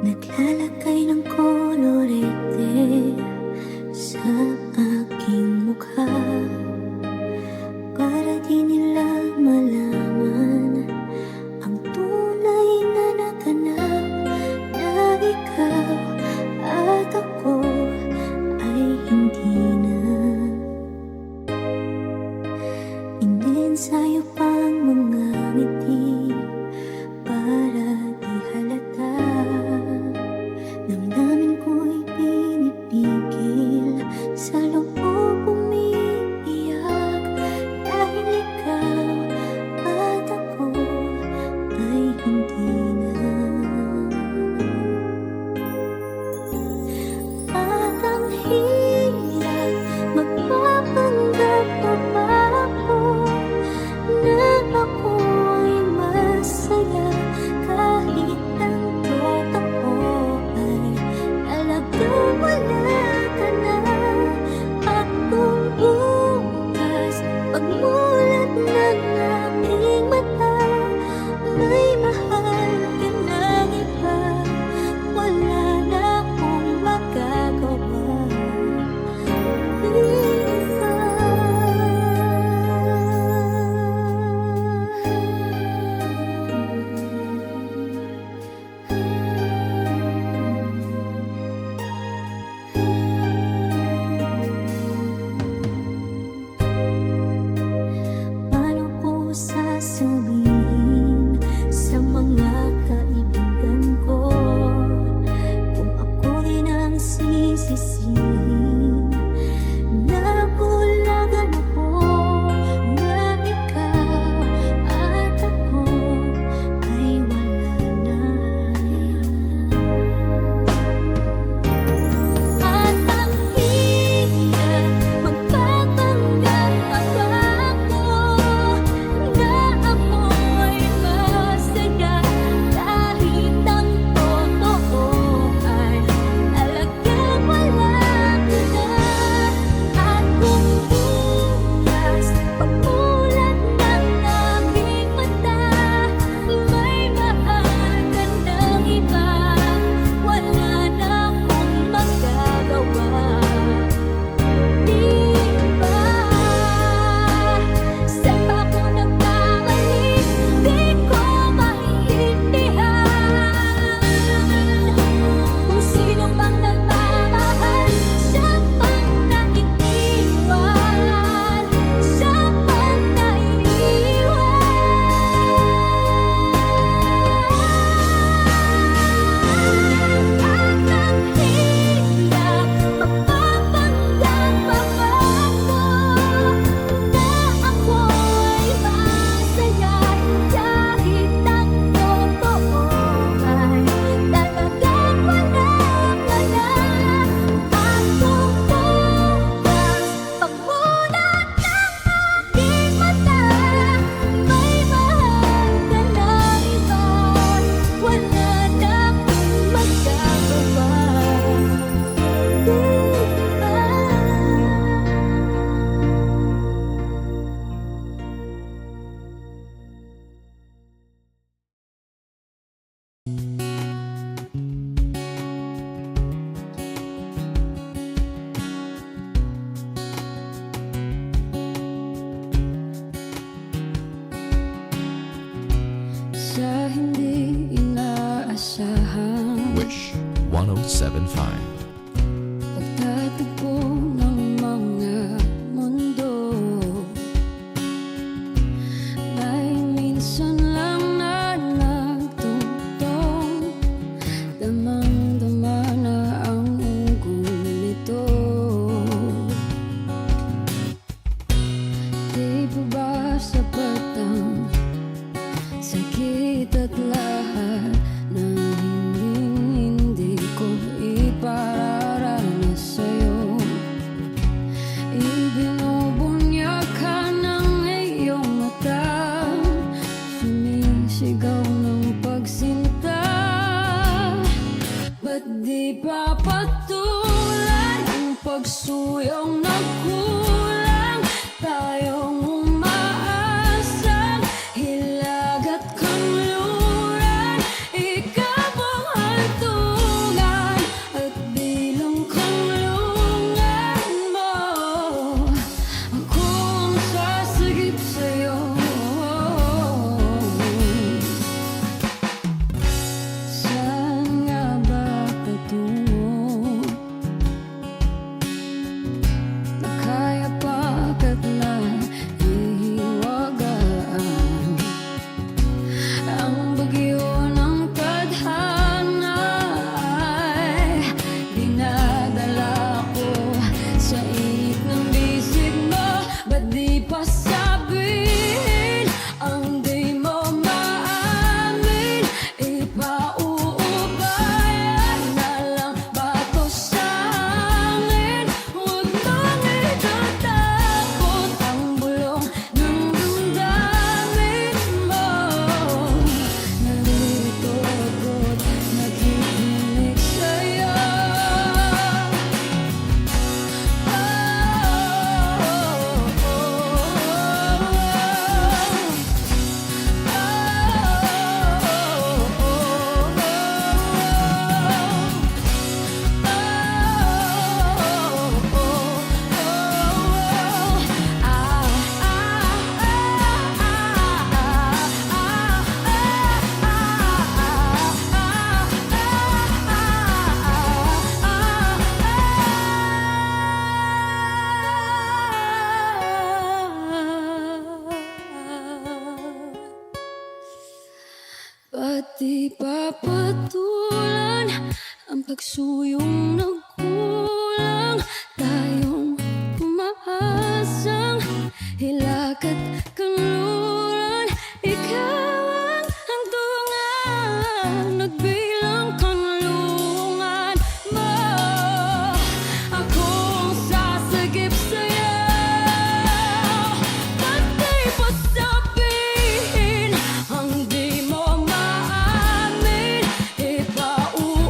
Naglalagay ng kolorete sa aking mukha para di nila malaman ang tunay na naganap, na ikaw at ako ay hindi na. Inensayo pang mga ngiti para di halata. Damdamin ko'y pinipigil, sa loob umiiyak, dahil ikaw at ako ay hindi na. At ang hirap magpapanggap pa ba ako na ako'y masaya, kahit ang totoo ay talagang wala ka na. At kung bukas pagmulat ng aking mata, may mahal ka ng iba, wala na akong magagawa. Paano ko sasabihin sa mga kaibigan ko kung ako rin ang sisisihin? Nabulagan ako na ikaw at ako ay wala na. At ang hirap magpapanggap pa ba ako na ako'y masaya, kahit ang totoo ay talagang wala ka na. At kung bukas pagmulat ng aking mata, may mahal ka ng iba, wala na akong magagawa. Di ba saan ba ako nagkamali? Di ko maintindihan kung sino bang nagmamahal, siya pang naiiwan, siya pang naiiwan. At ang hirap magpapanggap pa ba ako na ako'y masaya, kahit ang totoo ay talagang wala ka na. At kung bukas pagmulat ng aking mata, may mahal ka ng iba, wala na akong magagawa. Sa hindi inaasahan Wish 1075. pagtatagpo ng mga mundo, may minsan lang na nagtutong, damang-dama na ang unggoy nito. Di pa ba sapat ang sakit at lahat na hindi ko ipararanas sa'yo? Ibinubunyag ka ng iyong mata, sumisigaw ng pagsinta. Ba't di pa patulan ang pagsuyong nagkulang? Tayong umaasang hilagat kanluran, ikaw ang hantu. Pati papatulan ang pagsuyong nagkulang, tayong umaasang hilakad kanluran. Ikaw ang hantungan, nagbilang kanlungan mo. Akong sasagip sa'yo, pati pa sabihin ang di mo maamin. Ipauubayan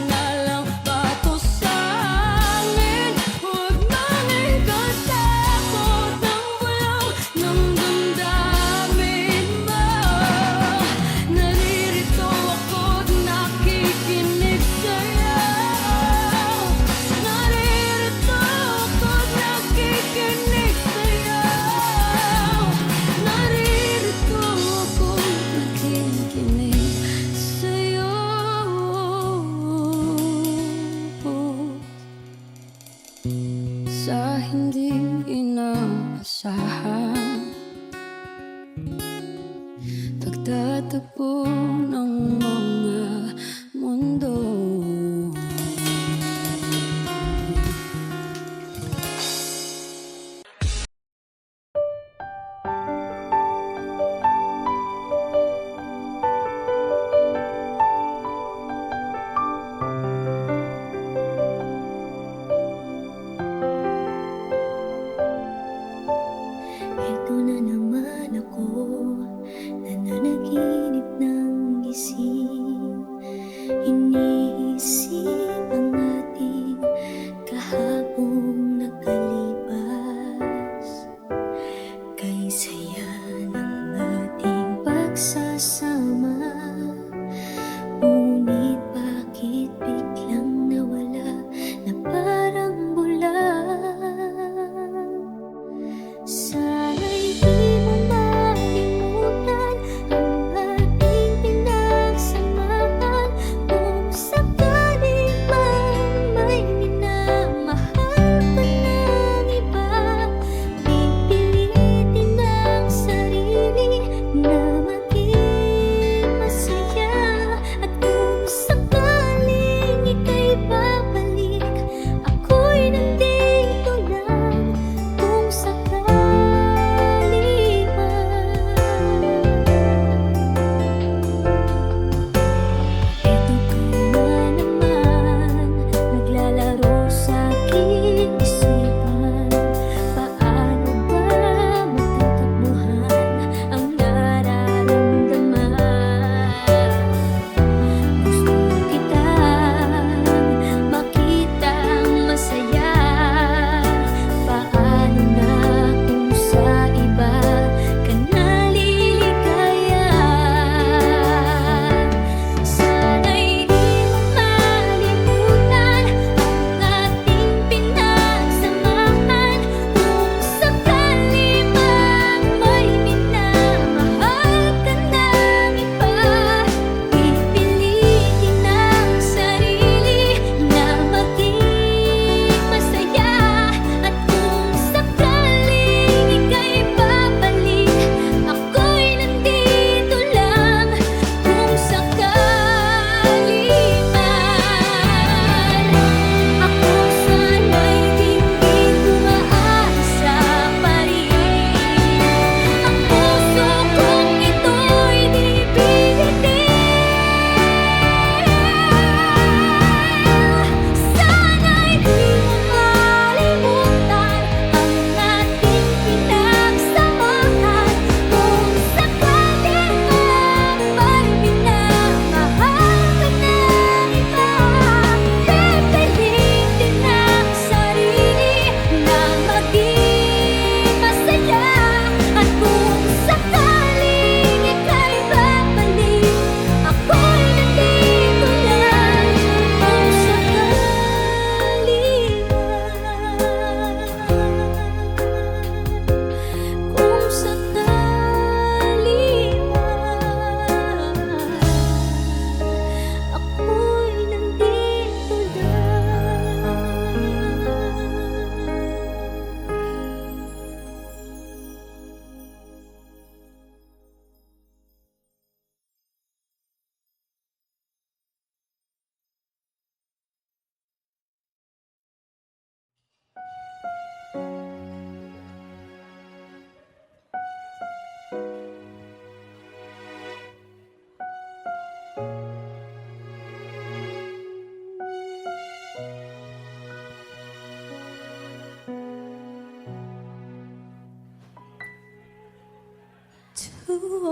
na lang ba to sa'min? Huwag mang ikatakot ang bulong ng damdamin mo. Naririto ako't nakikinig sa'yo. Naririto ako't nakikinig sa'yo. Naririto ako't nakikinig sa'yo. Sa hindi inaasahan, pagtatagpo ng mga mundo. Ito na naman ako, nananaginip ng gising. Iniisip ang ating kahapong nakalipas. Kay saya ng ating pagsasama, ngunit bakit biglang nawala na parang bulan? Sana'y di mo malimutan ang ating pinagsamahan. Kung sakaling man may minamahal ka ng iba, pipilitin ang sarili na maging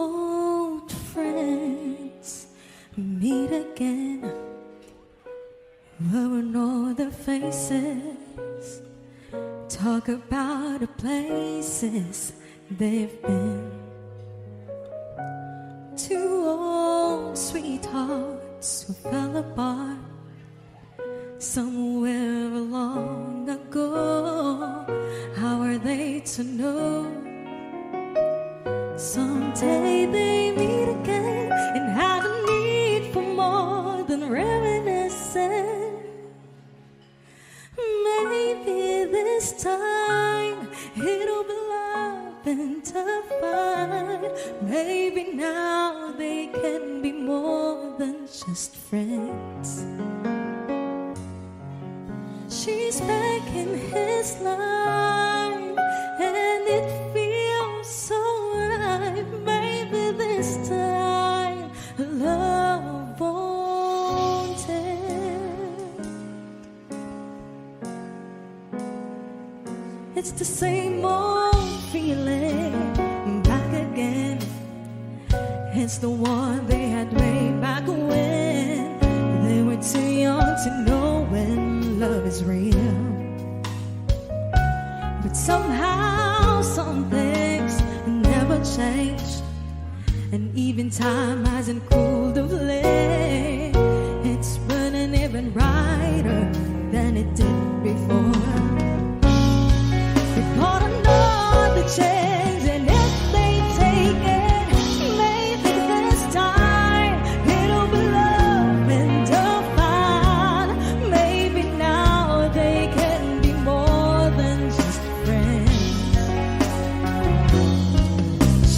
old friends meet again, rubbing all their faces, talk about the places they've been. Two old sweethearts who fell apart somewhere long ago. How are they to know? Someday they meet again and have a need for more than reminiscing. Maybe this time it'll be love and divine. Maybe now they can be more than just friends. She's back in his life and it feels so right. Maybe this time love won't end. It's the same old feeling back again. It's the one they had way back when they were too young to know when love is real. But somehow some things never change, and even time hasn't cooled of late. It's burning even brighter than it did before. They got another chance, and if they take it, maybe this time it'll be love and divine. Maybe now they can be more than just friends.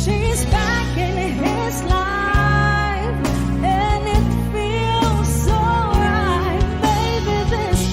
She's back in his life and it feels so right. Maybe this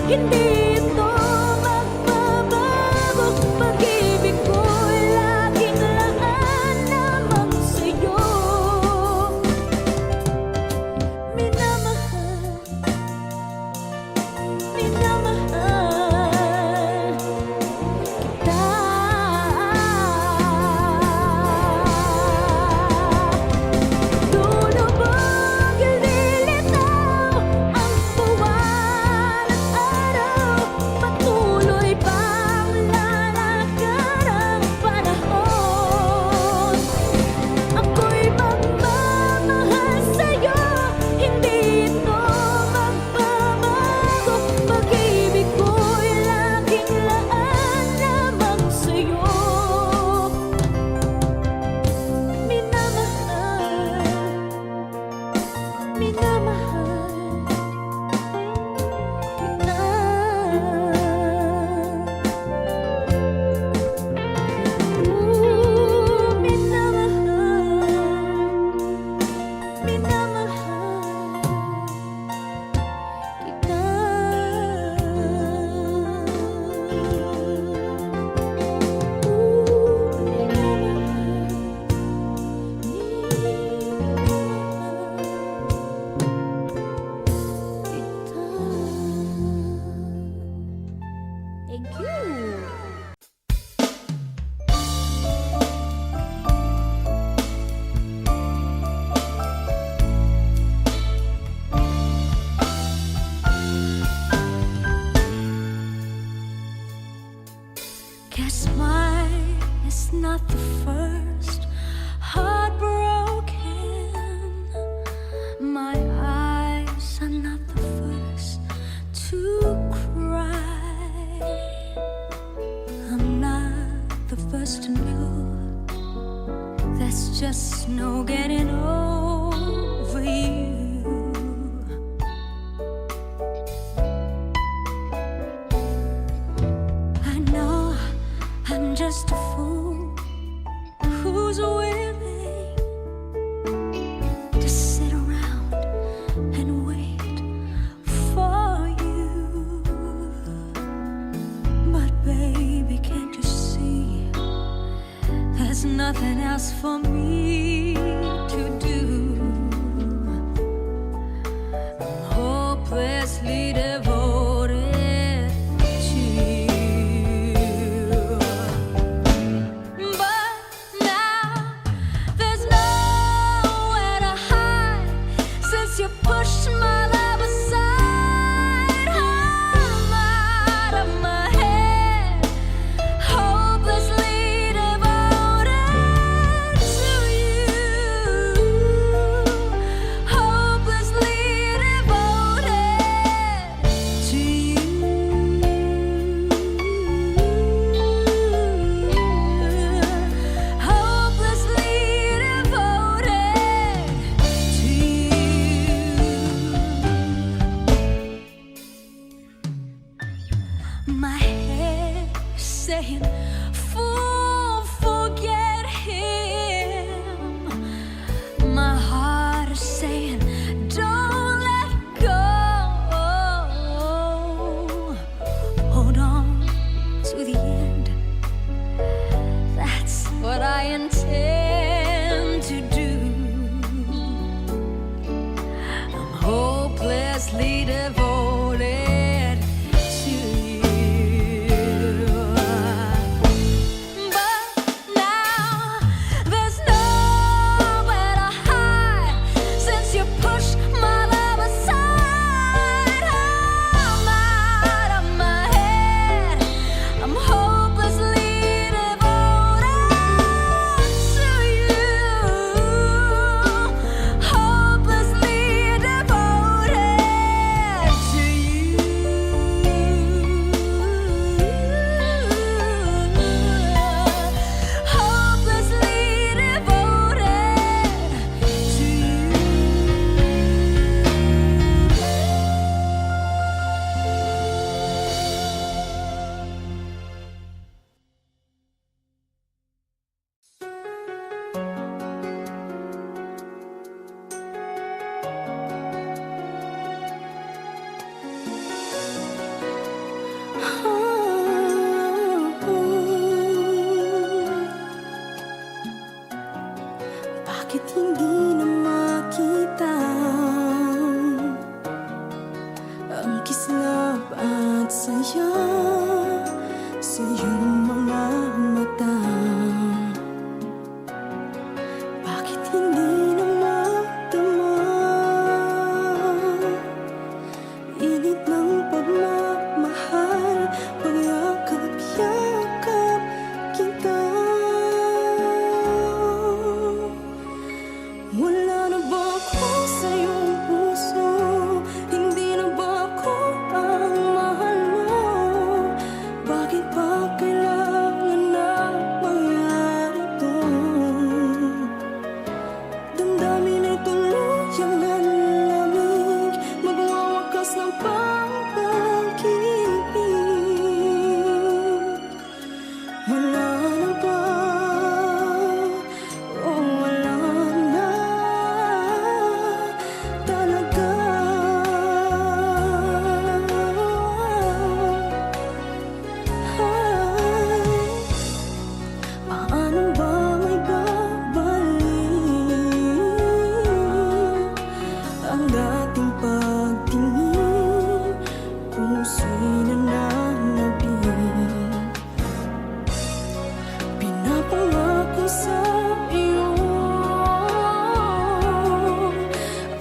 hindi ito magbabago. Pag-ibig ko'y laging laan lamang sa'yo. Minamahal, minamahal kita. Lulubog, lilitaw ang buwan at araw. Patuloy pang lalakad ang panahon. Ako'y magmamahal sa'yo, hindi ito magbabago. Pag-ibig ko'y laging laan lamang sa'yo. Minamahal, minamahal kita. Minamahal, minamahal kita. Thank you. Guess mine is not the first heartbroken. My eyes are not the first to cry. I'm not the first to know. There's just no getting over you. I know I'm just a fool who's willing to sit around and wait for you. But baby, can't you see there's nothing else for me to do? I'm hopelessly devoted to you. But now there's nowhere to hide since you pushed my love aside. I'm out of my head, hopelessly devoted to you. Hopelessly devoted to you. Hopelessly devoted to you. My head saying, fool, forget him. My heart is saying, don't let go. Hold on to the end. That's what I intend to do. I'm hopelessly devoted to you. makakaya sa iyong mga mata. Bakit hindi na magdama init ng pagmamahal, pagyakap-yakap kita? Wala na ba ako sa iyong puso? Hindi na ba ako ang mahal mo? Bakit pa kailangan na mangyari to? Damdamin ay tuluyang nanlamig, magwawakas ng pag-ibig. Wala na ba? O wala na talaga? Ay, paano ba may babalik ang dating pagtingin? Puso'y nananabik, pinapangako sa iyo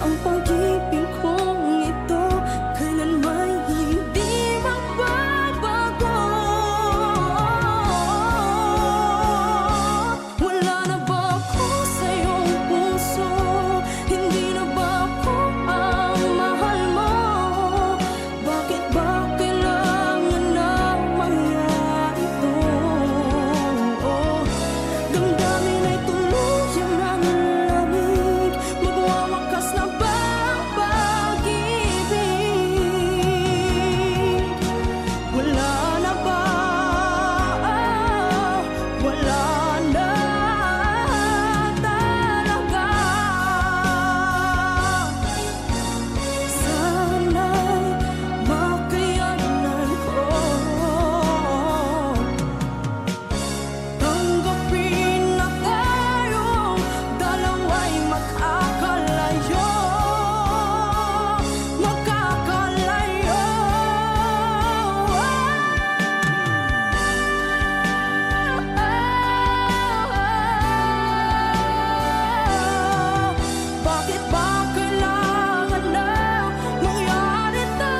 ang pag-ibig kong ito kailanman hindi magbabago. Wala na ba ako sa iyong puso? Hindi na ba ako ang mahal mo? Bakit ba kailangan na mangyari ito? Damdamin ay tuluyang nanlamig, magwawakas na ba ang pag-ibig? Wala na ba? Wala na talaga. Sana'y makayanan ko tanggapin na tayong dalawa'y magkakalayo, magkakalayo. Bakit ba kailangan na mangyari ito?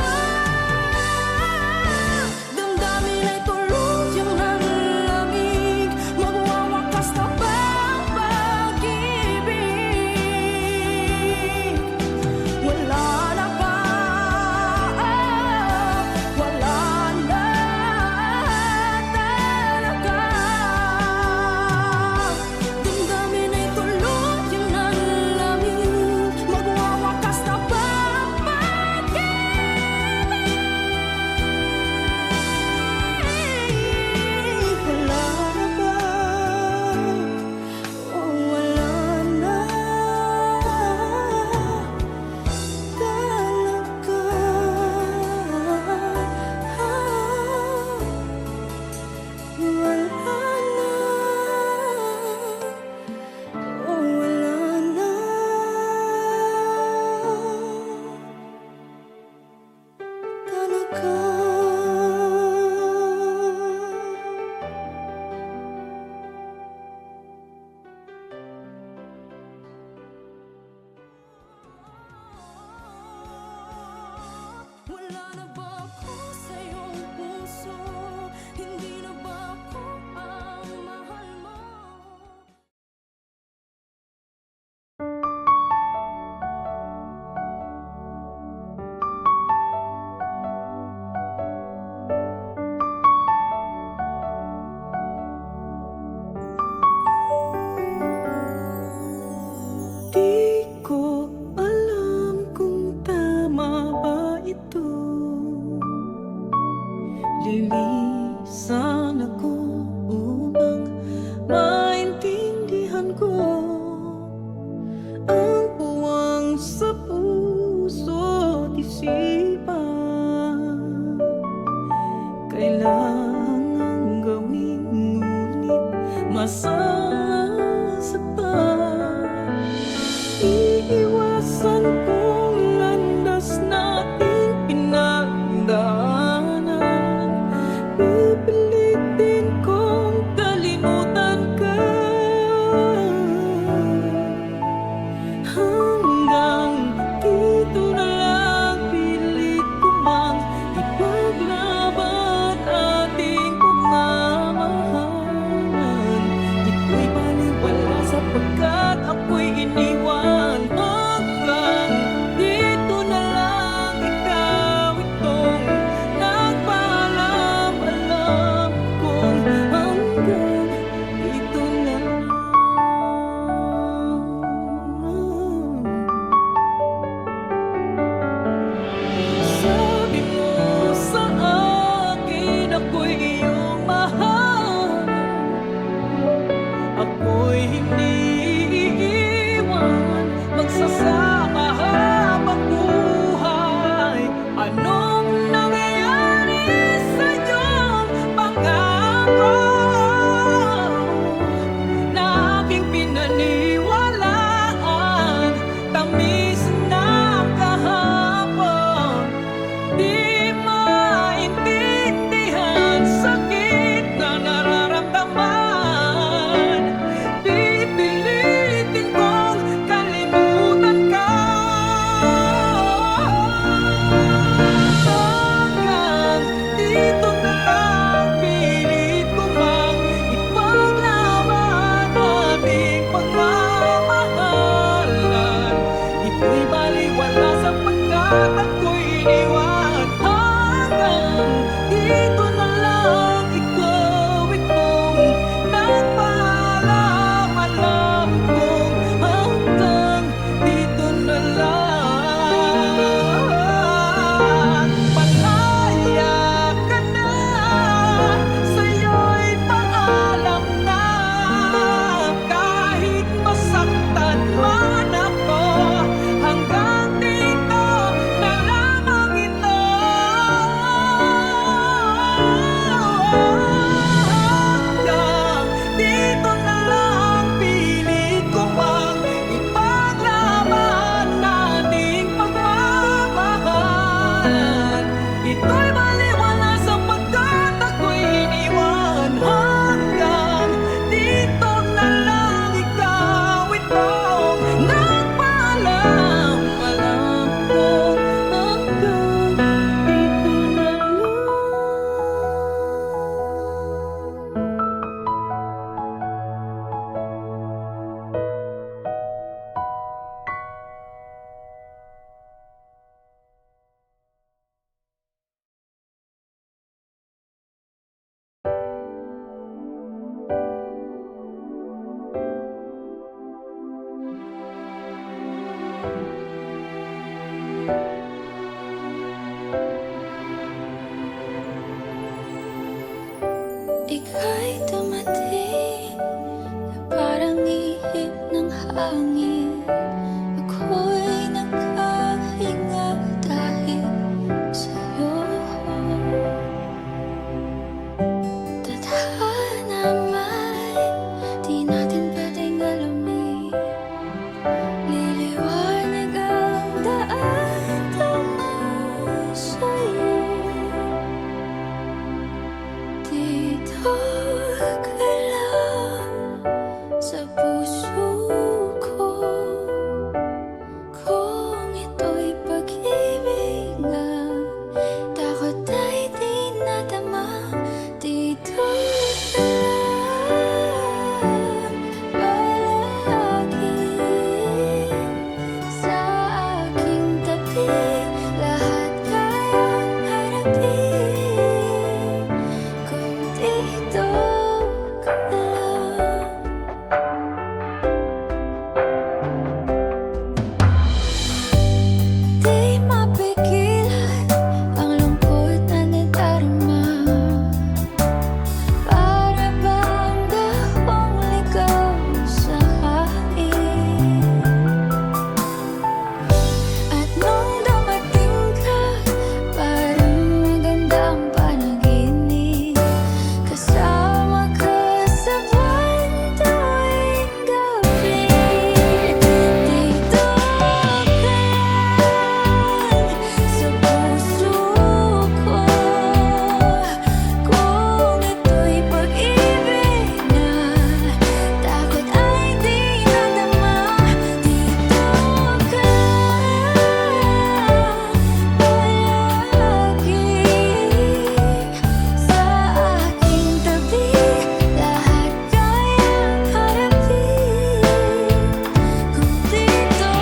Damdamin ay tuluyang nanlamig, magwawakas na ba ang pag-ibig? Wala na ba? Wala na talaga. Damdamin ay tuluyang nanlamig, magwawakas na ba ang pag-ibig? Wala na ba? O wala na talaga? Wala na. O wala na talaga. Wala na ba ako sa iyong puso? Hindi na ba ako ang mahal mo? Di ko alam kung tama ba ito. Lilisan ako upang maintindihan ko ang puwang sa puso't isipan. Kailangan gawin ngunit masasaktan. Iiwasan kong landas nating pinagdaanan. Ika'y dumating na parang ihip ng hangin. Ako'y nagkahinga dahil sa'yo. Tadhana may di natin pwedeng alamin. Liliwanag ang daan tungo sa'yo. Dito ka lang sa puso ko. Kung ito'y pag-ibig nga, takot ay di nadama. Dito ka lang palagi sa aking tabi. Lahat kayang harapin kung dito ka lang. Di mapigilan ang lungkot na nadarama. Para bang dahong ligaw sa hangin. At nung dumating ka, parang magandang panaginip. Kasama ka sa buwan tuwing gabi. Dito ka lang sa puso ko. Kung ito'y pag-ibig na, takot ay di nadama. Dito ka palagi sa aking tabi. Lahat kayang harapin kung dito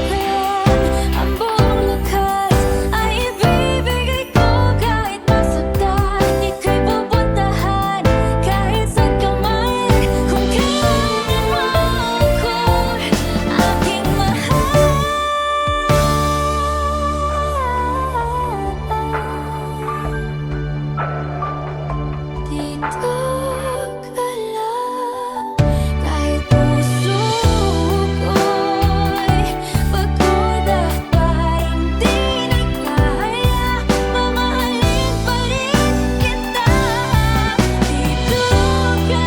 ka lang. Ang buong lakas ay ibibigay ko kahit masaktan. Ika'y pupuntahan kahit saan ka man. Kung kailangan mo ako, aking mahal. Dito ka lang kahit puso ko'y pagod at parang di na kaya. Mamahalin pa rin kita. Dito ka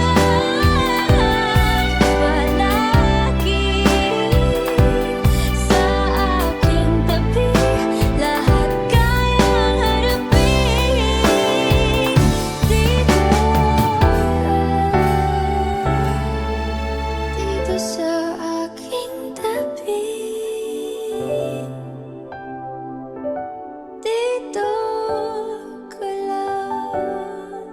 lang palagi sa aking tabi. Lahat kayang harapin. Dito sa aking tabi. Dito ka lang.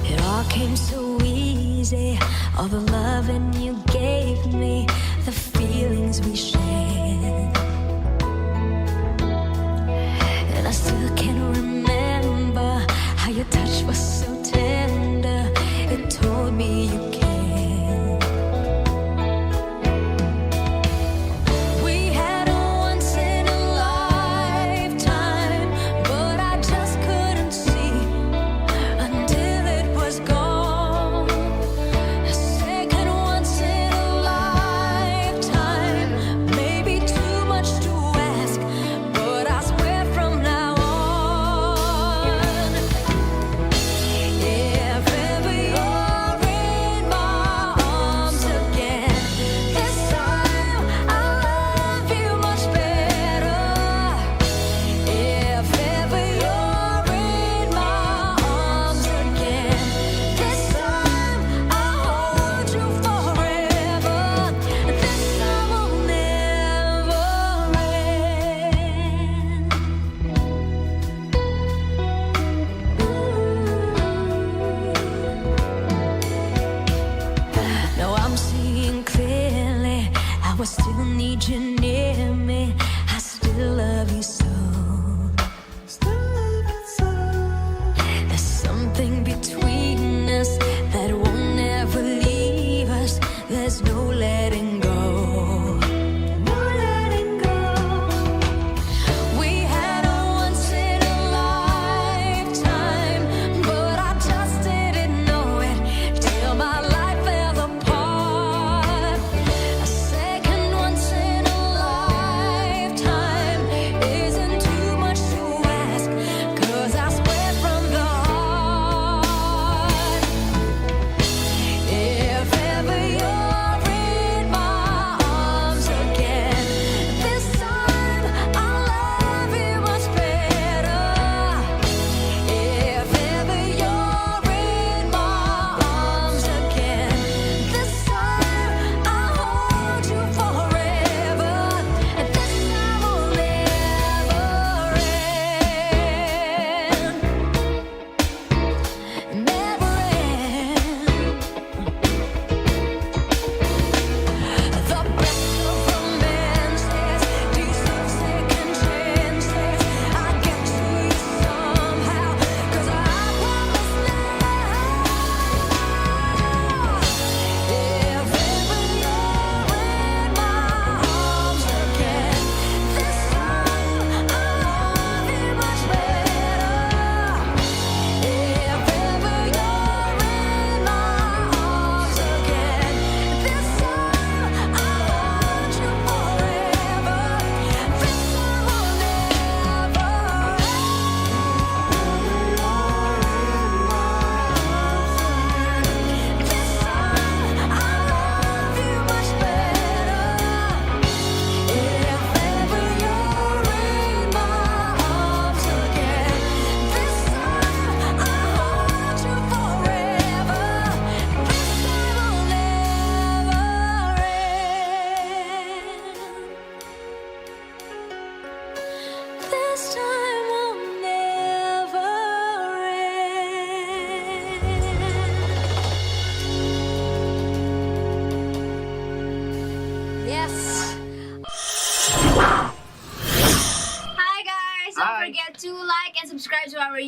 It all came so easy. All the loving you gave me, the feelings we shared. And I still can remember how your touch was so tender. It told me you cared. We had a once in a lifetime, but I just couldn't see until it was gone. A second once in a lifetime, maybe too much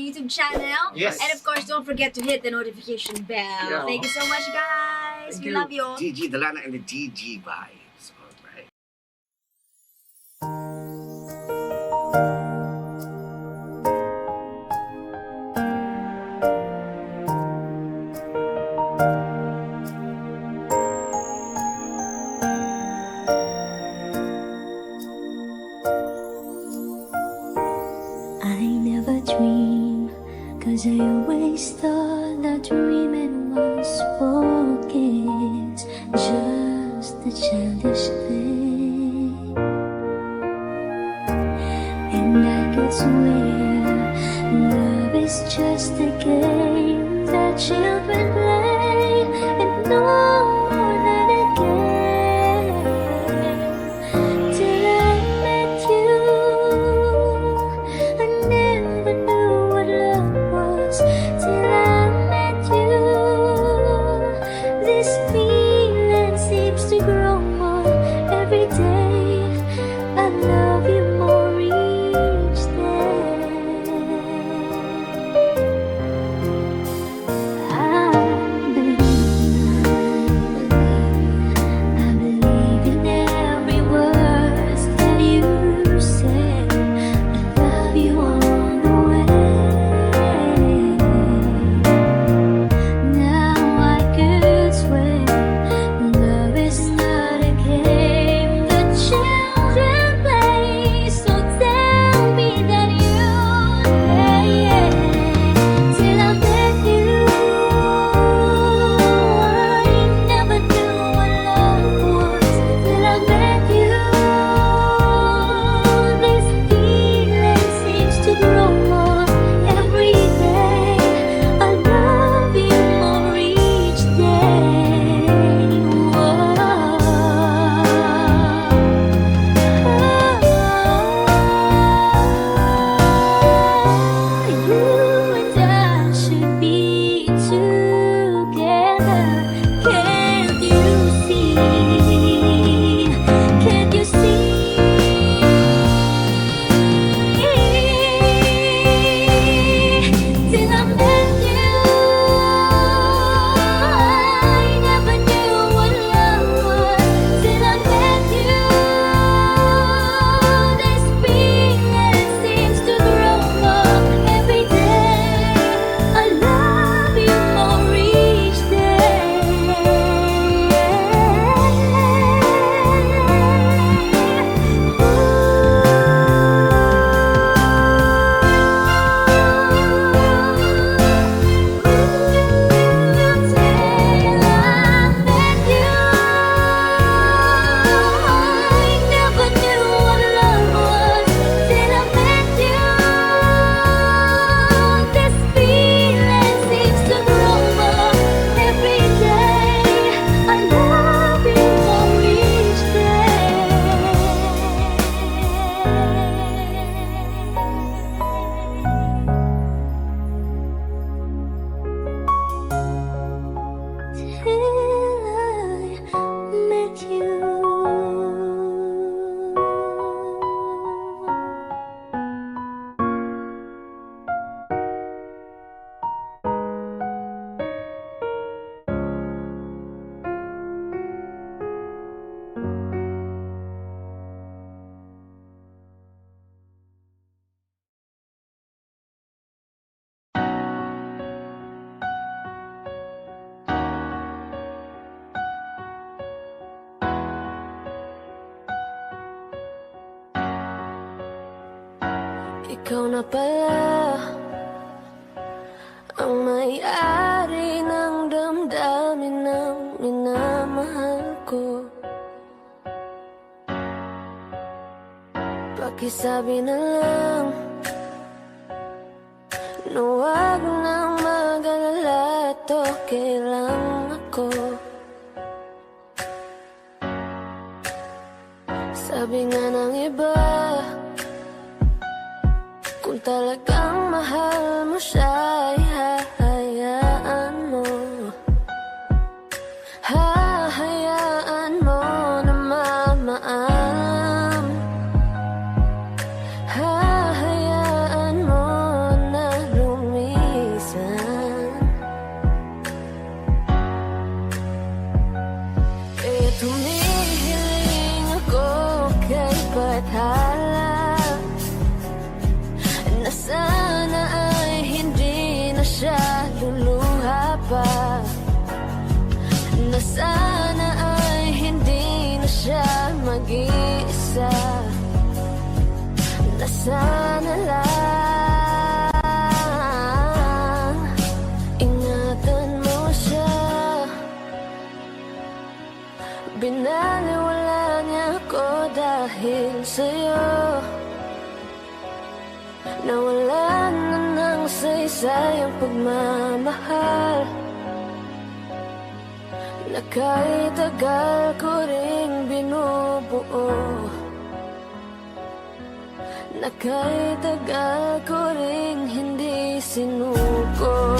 YouTube channel. Yes. And of course, don't forget to hit the notification bell. Yeah. Thank you so much, guys. We love you. GG Dalana and the GG vibes. Alright. I never dream, 'cause I always thought that dreaming was for kids, just a childish thing. And I could swear love is just a game that children play, and no more than a game. Till I met you, I never knew what love was. Till I met you, this feeling seems to grow more every day. I love you more each day. I believe in every word that you say. I love you all the way. Now I could swear love is not a game that children play. So tell me that you till I met you, I never knew what love was. Till I met you, this feeling seems to grow more every day. I love you more each day. You and I should be together. Can't you see? Can't you see? Till I met you, I never knew what love was. Till I met you, this feeling seems to grow more every day. I love you more each Ikaw na pala ang may-ari ng damdamin ng minamahal ko. Pakisabi na lang na huwag nang mag-alala, at okay lang ako. Sabi nga ng iba, kung talagang mahal mo siya, ay hahayaan mo. Hahayaan mo na mamaalam. Hahayaan mo na lumaki. sana lang ingatan mo siya. Binaliwala niya ako dahil sa'yo. Nawalan na ng saysay ang pagmamahal na kahit tagal ko ring binubuo, na kahit tagal ko ring hindi sinuko.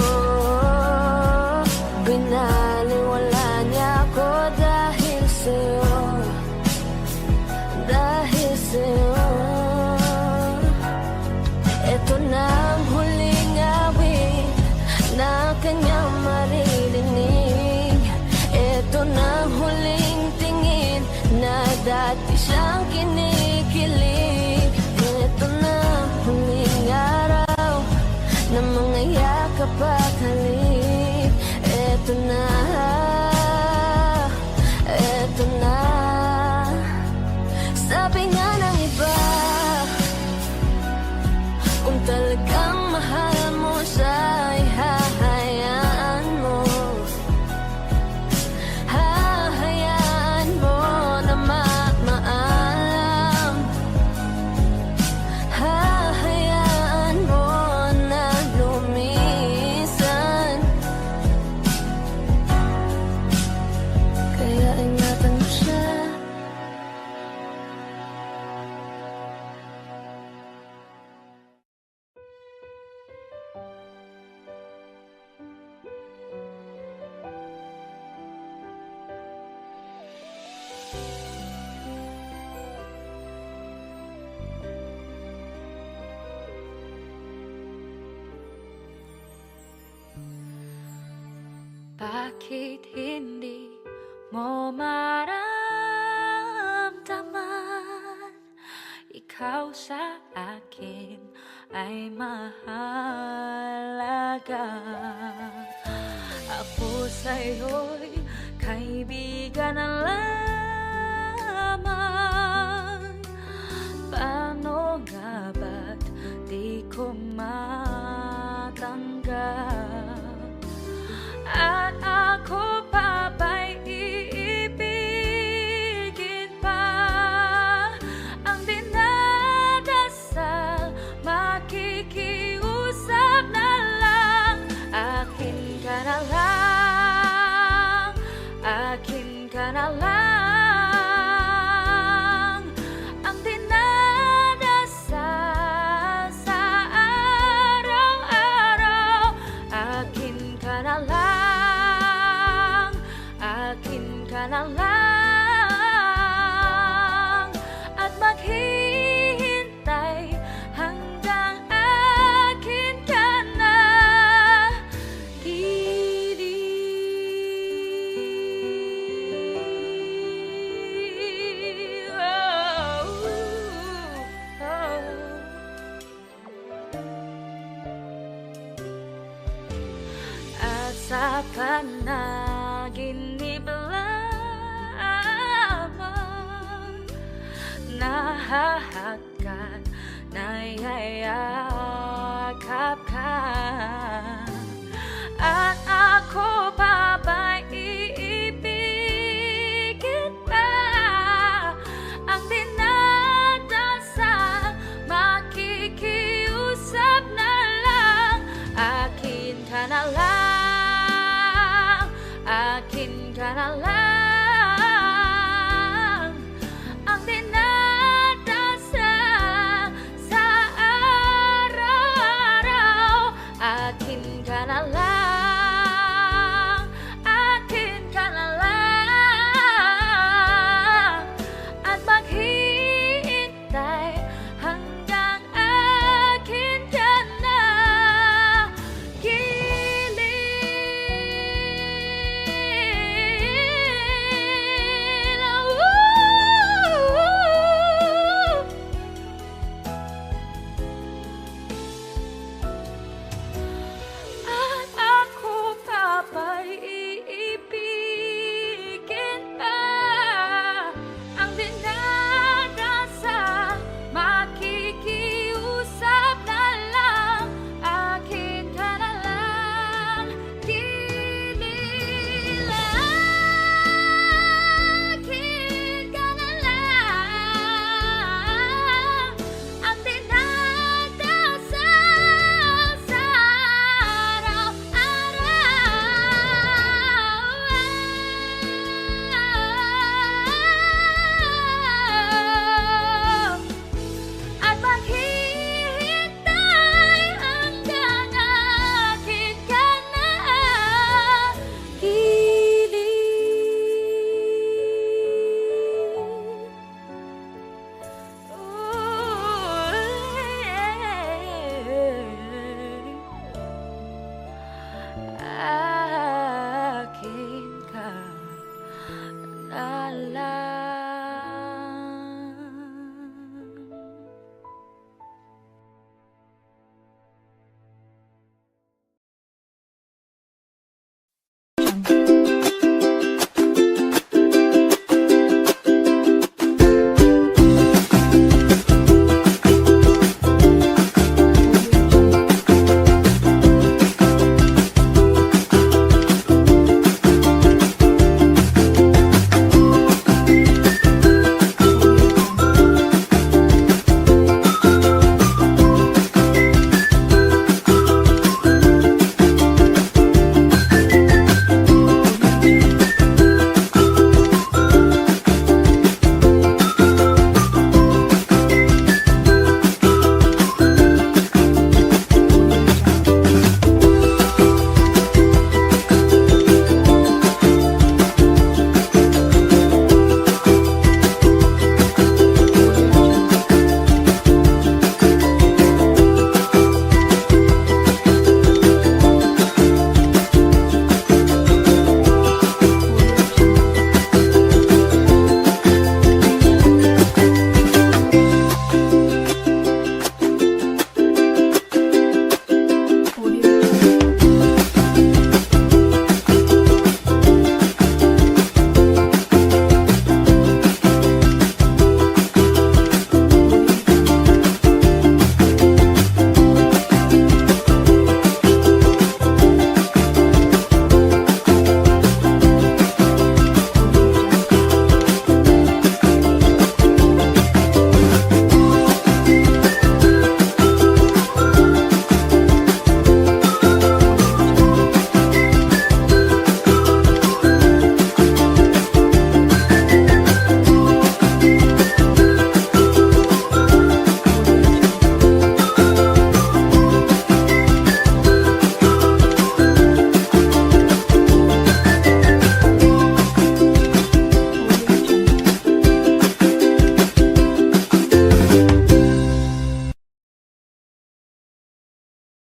Binaliwala niya ako dahil sa'yo, dahil sa'yo. Ito na ang huling awit na kanyang maririnig. Ito na ang huling tingin na dati siyang kinikilig. Ito na ang huling araw na mga yakap at halik. Ito na, ito na. Sabi nga ng iba, kung talagang mahal mo siya ay hahayaan mo, hahayaan mo na maalam, hahayaan mo na lumisan. Kaya ingatan mo siya. Bakit hindi mo maramdaman ikaw sa akin ay mahalaga? Ako sa'yo'y kaibigan na lamang. Paano nga ba't di ko matanggap? At ako pa ba'y iibigin pa? Ang dinadasal, makikiusap na lang. Akin ka na lang, akin ka na lang. Ang dinadasal sa araw-araw, akin ka na lang, akin ka na lang. At maghihintay hanggang akin ka na. At sa panaginip lamang nahahakat, nayayakap ka. At ako pa ba'y iibigin pa? Ang dinadasal, makikiusap na lang. Akin ka na lang, akin ka na lang.